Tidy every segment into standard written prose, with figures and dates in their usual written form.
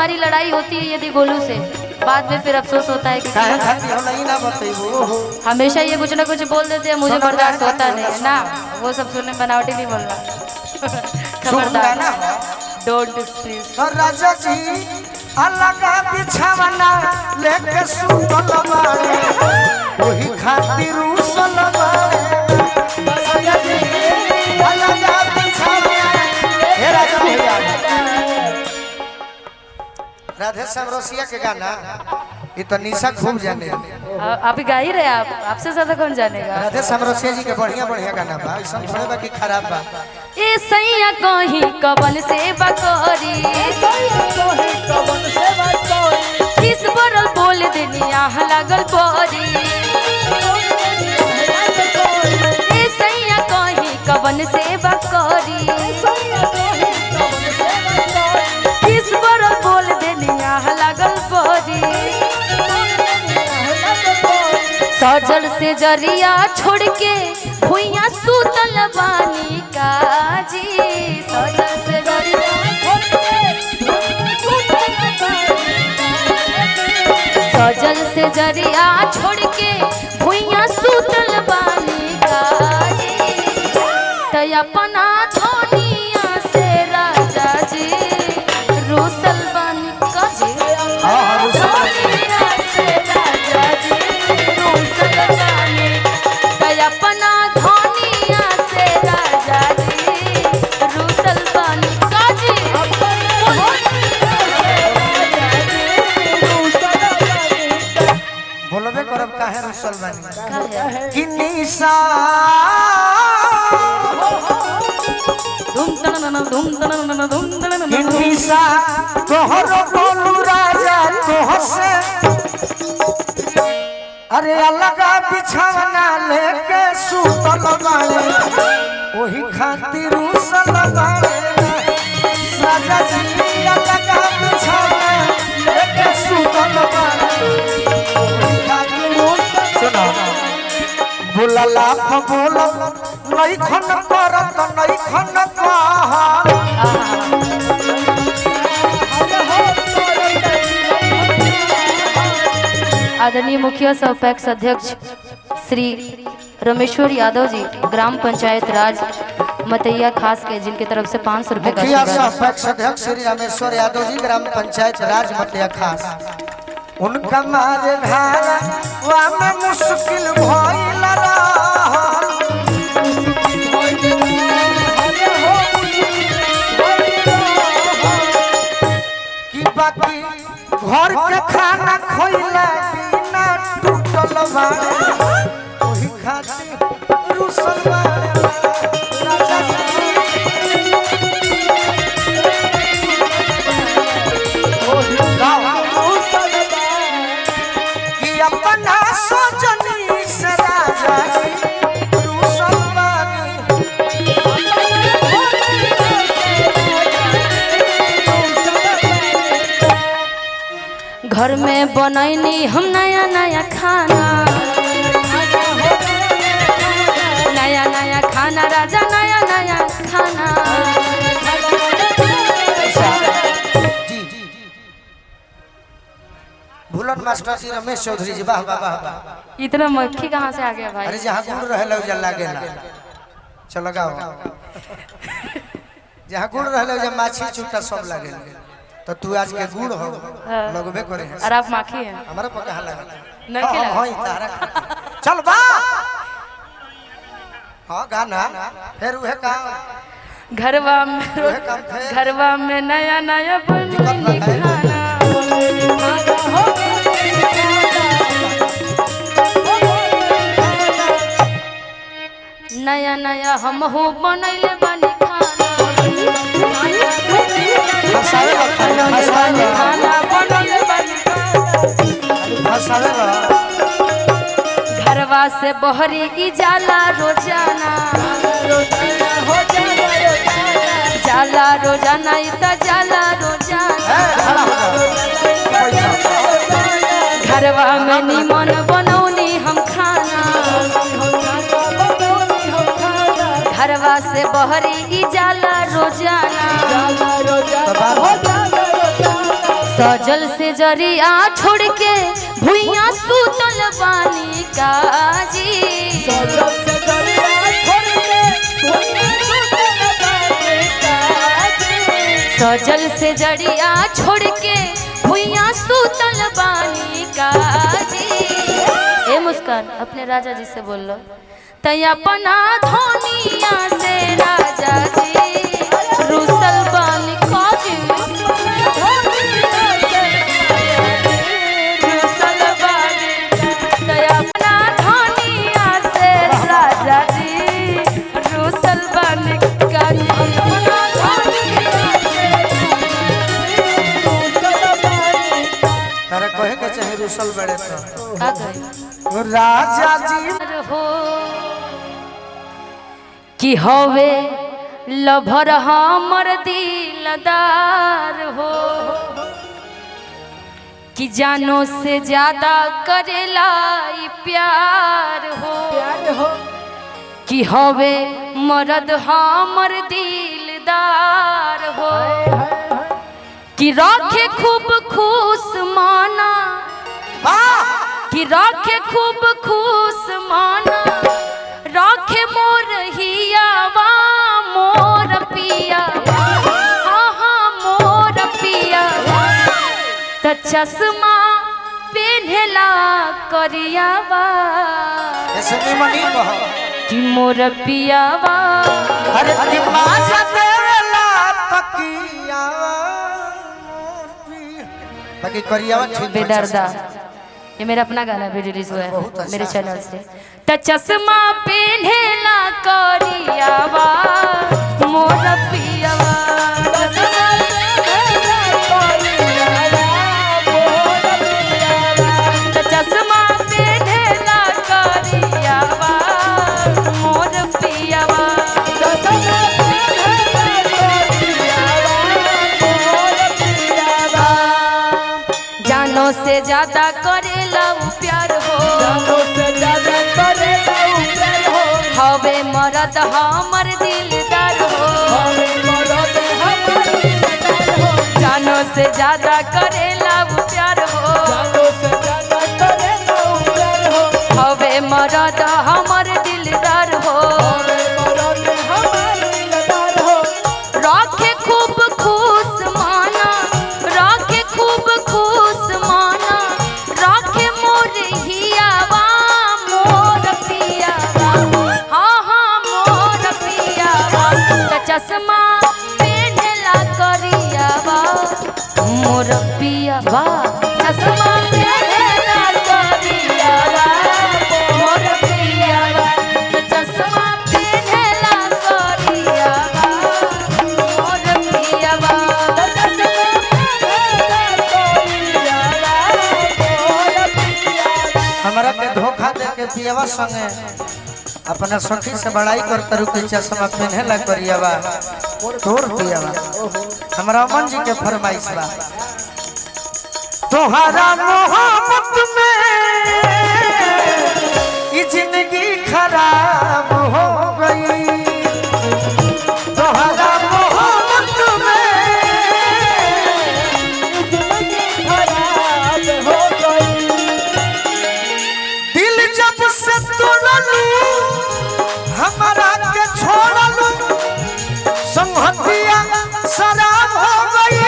हमारी लड़ाई होती है यदि गोलू से, बाद में फिर अफसोस होता है कि हमेशा ये कुछ ना कुछ बोल देते हैं, मुझे बर्दाश्त होता नहीं ना। वो सब सुनने बनावटी नहीं बोलना। खबरदार, डोंट प्लीज। राजा जी अलग बिछावना लेके सुतल बाड़े, वही खातिर उसल बाड़े। राजा जी अलग बिछावना। हे राजा भैया, राधे श्याम रसिया के गाना ये तो निशा खूब जाने। आप ही गा ही रहे, आपसे ज्यादा कौन जानेगा। राधे श्याम रसिया जी के बढ़िया बढ़िया गाना बा, ऐसा थोड़े बा कि खराब बा। ए सैया कहीं कबन से बकरी, किस बरल बोल दुनिया लागल परी। ए सैया कहीं कबन से बकरी, किस बरल बोल दुनिया लागल परी। सजल से जरिया छोड़ के भुइया सूतल बानी काजी। सजल से जरिया छोड़ के, सजल से जरिया छोड़ के भुइया सूतल बानी काजी। तय अपना धोनिया से राजा जी रूसल बानी काजी। अपना धोनिया से राजा जी रूसल बानी काजी। बोलबे करब काहे रूसल बानी कि निशा कि निशा तोहरो बोलू राजा तोहसे, अरे अलग बिछावना लेके सुतल बाड़े, वही खातिर उसल बाड़े। राजा जी अलग बिछावना लेके सुतल बाड़े, वही खातिर उसल। बोलला बोल नहीं खन करत नहीं खन कहा। आदरणीय मुखिया सह पैक्स अध्यक्ष श्री रमेश्वर यादव जी, ग्राम पंचायत राज मतैया खास के, जिनकी तरफ से 500 रुपए का मुखिया सह पैक्स अध्यक्ष श्री रमेश्वर यादव जी, ग्राम पंचायत राज मतैया खास। उनका मारे धारा वा में मुश्किल भइल कि बाकी घर के खाना खोइला बिना टूटल बाड़े, वही खातिर रुसल बाड़े। राजा कि अपना सोचनी से राजा जी रुसल बाड़े। घर में बनैनी हम नया नया खाना, नया नया खाना राजा, नया नया खाना। भूलन मास्टर जी, रमेश चौधरी जी, वाह वाह वाह वाह। इतना मक्खी कहाँ से आ गया भाई। अरे जहाँ गुड़ रहे लग लागेला, चलो गाओ। जहाँ गुड़ रहे जब माछी चूटा सब लागेला, तो तू आज के गुड़ हो लगबे करे। और आप माखी हैं, हमारा पर कहाँ लगा नखी लगा। हां तारा चल बा। हां गाना फिर उहे काम घरवा में नया नया बनी खाना। नया नया हम हो बनैले बनी खाना, घरवा से बहरी की जाला रोजाना, जाला रोजाना इतना जाला रोजाना। घरवा में निमन बनौनी हम खाना, घरवा से बहरी की जाला रोजाना। सजल से जरिया छोड़ के भुइया सुतल बानी काजी। सजल से जरिया छोड़ के भुइया सुतल बानी काजी। ए मुस्कान अपने राजा जी से बोल लो। तय अपना धोनिया से राजा जी रुसल बानी काजी। रुसल बानी तय अपना धोनिया से राजा जी रुसल बानी काजी। तारा कहे के चाहे रुसल बड़े तो का कहे राजा जी हो कि हवे लभर हमर दिलदार हो कि जानो से ज्यादा करेला ई प्यार हो कि हवे मर्द हमर दिलदार हो कि राखे खूब खुश माना कि राखे खूब खुश माना राखे मोर हियावा मोर पियावा। हाँ हाँ मोर पियावा त चश्मा पेन्हला करियावा ऐसे निमनी कहो कि मोर पियावा। अरे दिमाग देला तकिया मोर पिया बाकी करियावा ठीक बेदर्दा। ये मेरा अपना गाना भी रिलीज हुआ है मेरे चैनल से। त चश्मा पेन्हला करियावा मोर पियावा। त चश्मा पेन्हला करियावा मोर पियावा। जानो से ज्यादा करेला उ प्यार हो। हवे मरद हमर दिलदार हो। जानो से ज्यादा करेला उ प्यार हो। हवे मरद हमर दिलदार हो। राखे खूब खुश माना राखे खूब खुश माना राखे मोर हियावा मोर पियावा। हाँ हाँ मोर पियावा त चश्मा पेन्हला करियावा मोर पियावा। चश्मा पेन्हला करियावा मोर पियावा त चश्मा पेन्हला करियावा मोर पियावा। हमरा के धोखा दे के पियावा संगे अपना सखी से बड़ाई करता रुके चश्मा पहनेला करियावा तोर पियावा। हमरा अमन जी के फरमाइश बा तोहरा मोहब्बत में ये जिंदगी खराब हो गई। तोहरा मोहब्बत में दिल जब से तोड़लू हमारा के छोड़लू संगतिया शराब हो गई।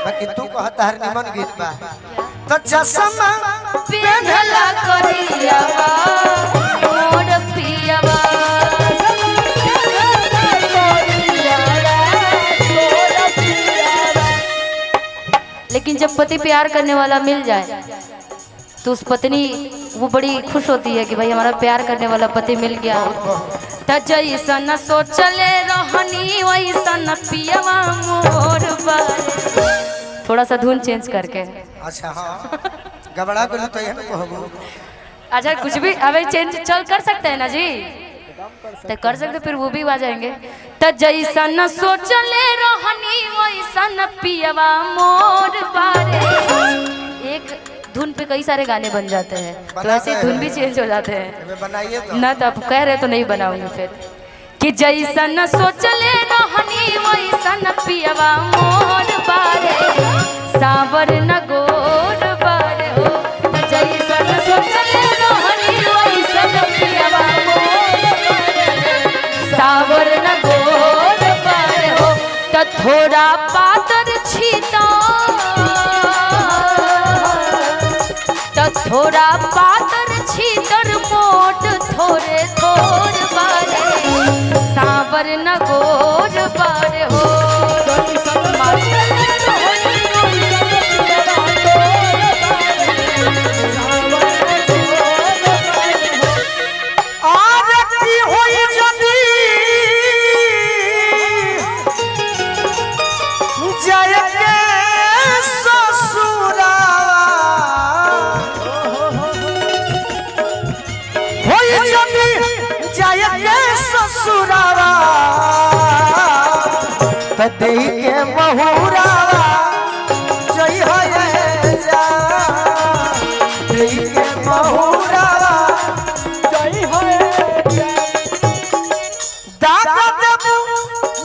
बाकी तू कहता हर निमन गीत बा तो चश्मा पेन्हला करियावा मोर पियावा। लेकिन जब पति प्यार करने वाला मिल जाए तो उस पत्नी वो बड़ी खुश होती है कि भाई हमारा प्यार करने वाला पति मिल गया। त जैसन सोचले रहनी वैसन पियावा मोर बारे। थोड़ा सा धुन चेंज करके। अच्छा हाँ गबड़ा को तो ये ना कहबो। अच्छा कुछ भी अबे चेंज चल कर सकते हैं ना जी तो कर सकते फिर वो भी आ जाएंगे। त जैसन सोचले रहनी वैसन पियावा मोर बारे। एक धुन पे कई सारे गाने बन जाते हैं तो ऐसे धुन भी चेंज हो जाते हैं बनाइए तो ना। तो आप कह रहे तो नहीं बनाऊंगी फिर कि जैसन सोचले रहनी रहनी वैसन पियवा मोर बारे सावर न गोर बारे हो जैसन सोचले रहनी वैसन पियवा मोर बारे सावर न गोर बारे हो त थोड़ा पातर छीता त थोड़ा पातर छीतर मोट थोड़े थोर बारे सावर न गोर बारे हो ससुरावा के बहुरावा जय है जा के बहुरावा जय है दादा देबू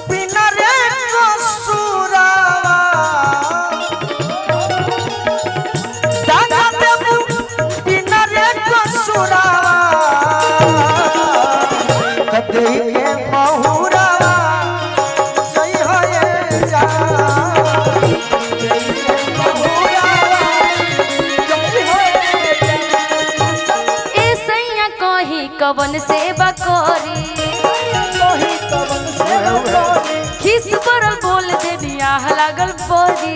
बिना रे ससुरावा दादा देबू बिना रे ससुरावा के बहुरावा जय होए जा ए सैया कहीं कवन से बकोरी खिस पर बोल दे बियाह लागल परी